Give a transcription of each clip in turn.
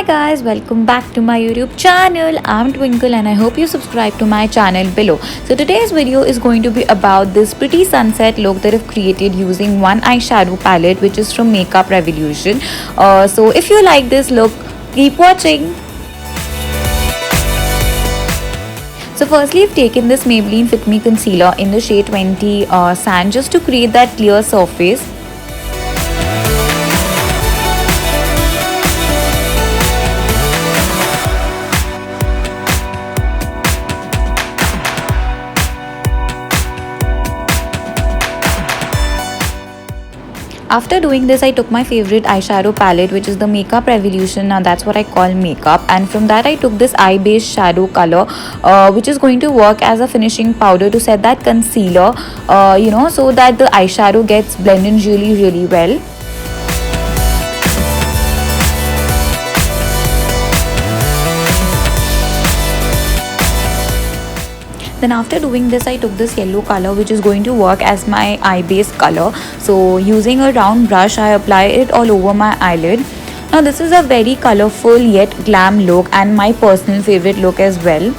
Hi guys, welcome back to my YouTube channel. I'm Twinkle and I hope you subscribe to my channel below. So today's video is going to be about this pretty sunset look that I've created using one eyeshadow palette which is from Makeup Revolution. So if you like this look, keep watching. So firstly, I've taken this Maybelline Fit Me Concealer in the shade 20 Sand just to create that clear surface. After doing this, I took my favorite eyeshadow palette which is the Makeup Revolution. Now that's what I call makeup, and from that I took this eye base shadow color which is going to work as a finishing powder to set that concealer so that the eyeshadow gets blended really well. Then after doing this, I took this yellow color which is going to work as my eye base color. So using a round brush, I apply it all over my eyelid. Now this is a very colorful yet glam look and my personal favorite look as well.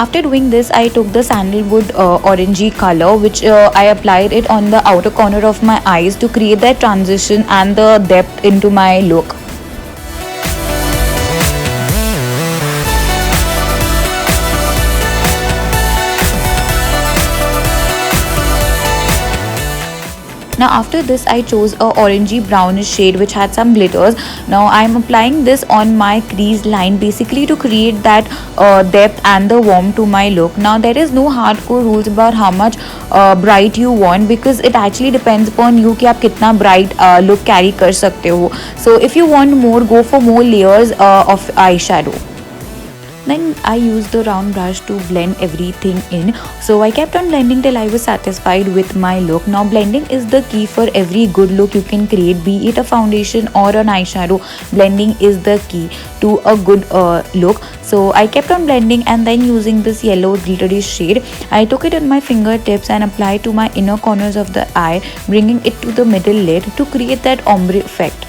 After doing this, I took the sandalwood orangey color which I applied it on the outer corner of my eyes to create that transition and the depth into my look. Now after this, I chose a orangey brownish shade which had some glitters. Now I am applying this on my crease line basically to create that depth and the warmth to my look. Now there is no hardcore rules about how much bright you want, because it actually depends upon you कि आप कितना bright look carry कर सकते हो. So if you want more, go for more layers of eyeshadow. Then I used the round brush to blend everything in. So I kept on blending till I was satisfied with my look. Now blending is the key for every good look you can create, be it a foundation or an eyeshadow. Blending is the key to a good look. So I kept on blending, and then using this yellow glittery shade, I took it on my fingertips and applied to my inner corners of the eye, bringing it to the middle lid to create that ombre effect.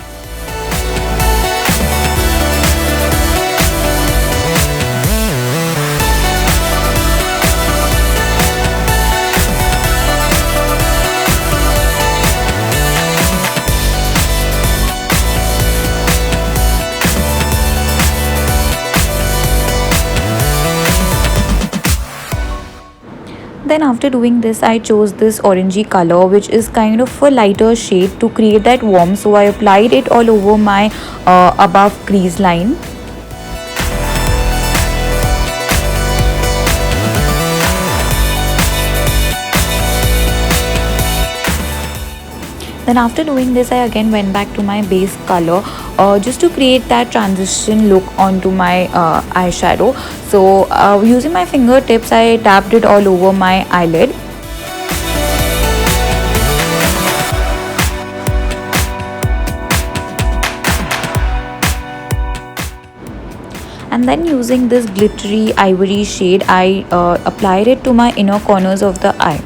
Then after doing this, I chose this orangey color which is kind of a lighter shade to create that warmth. So I applied it all over my above crease line. Then after doing this, I again went back to my base color just to create that transition look onto my eyeshadow. So using my fingertips, I tapped it all over my eyelid. And then using this glittery ivory shade, I applied it to my inner corners of the eye.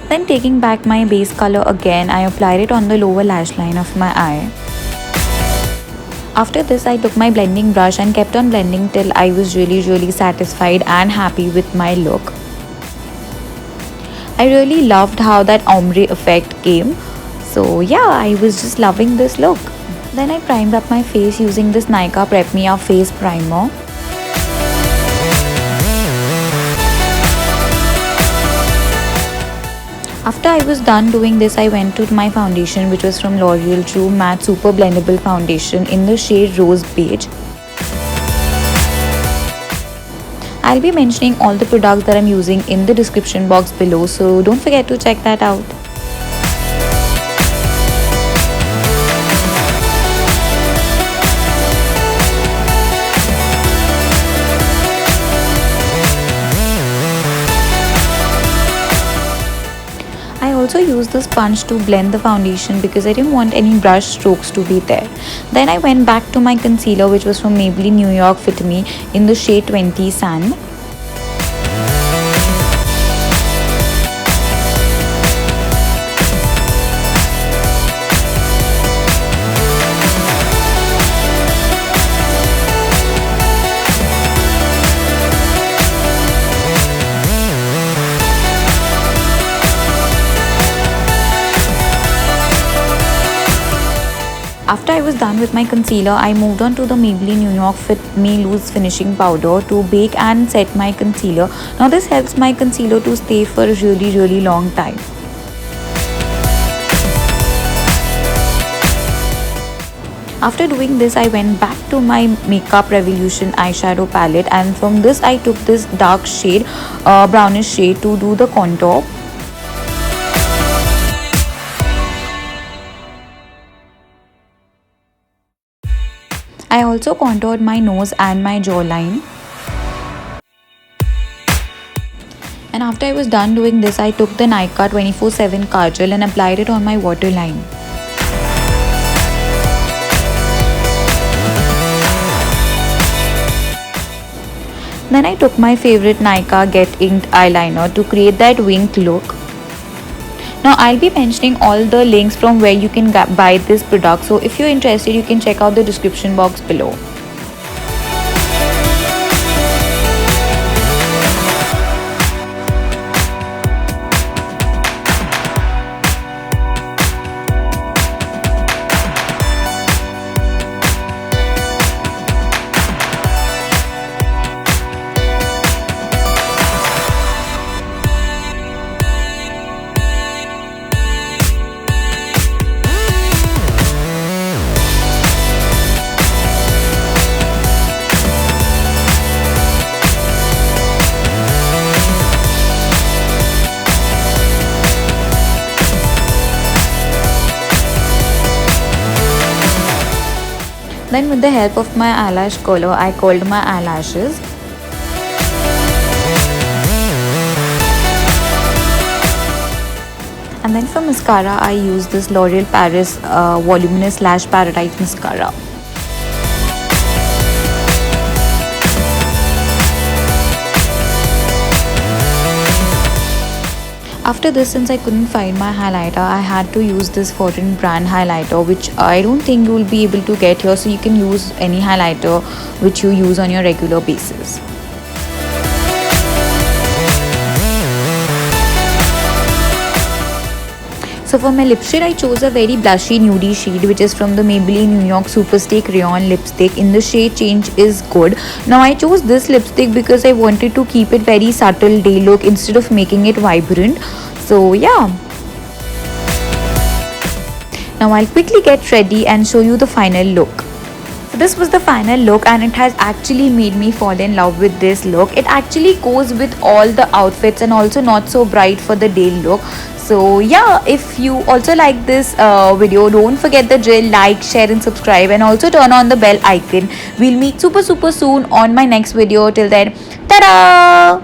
Then taking back my base color again, I applied it on the lower lash line of my eye. After this, I took my blending brush and kept on blending till I was really satisfied and happy with my look. I really loved how that ombre effect came. So yeah, I was just loving this look. Then I primed up my face using this Nykaa Prep Me Up face primer. After I was done doing this, I went to my foundation which was from L'Oreal True Matte Super Blendable Foundation in the shade Rose Beige. I'll be mentioning all the products that I'm using in the description box below, so don't forget to check that out. also used the sponge to blend the foundation because I didn't want any brush strokes to be there. Then I went back to my concealer, which was from Maybelline New York Fit Me in the shade 20 Sand. After I was done with my concealer, I moved on to the Maybelline New York Fit Me Loose Finishing Powder to bake and set my concealer. Now this helps my concealer to stay for a really long time. After doing this, I went back to my Makeup Revolution eyeshadow palette, and from this I took this dark shade, brownish shade, to do the contour. I also contoured my nose and my jawline. And after I was done doing this, I took the Nykaa 24/7 Kajal and applied it on my waterline. Then I took my favorite Nykaa Get Inked eyeliner to create that winged look. Now I'll be mentioning all the links from where you can buy this product, so if you're interested you can check out the description box below. Then with the help of my eyelash curler, I curled my eyelashes. And then for mascara, I used this L'Oreal Paris Voluminous Lash Paradise Mascara. After this, since I couldn't find my highlighter, I had to use this foreign brand highlighter, which I don't think you will be able to get here, so you can use any highlighter which you use on your regular basis. So for my lip shade, I chose a very blushy nudie shade, which is from the Maybelline New York Superstay Crayon Lipstick in the shade Change Is Good. Now I chose this lipstick because I wanted to keep it very subtle day look instead of making it vibrant. So yeah. Now I'll quickly get ready and show you the final look. So this was the final look, and it has actually made me fall in love with this look. It actually goes with all the outfits and also not so bright for the day look. So yeah, if you also like this video, don't forget the drill, like, share and subscribe, and also turn on the bell icon. We'll meet super soon on my next video. Till then, ta-da!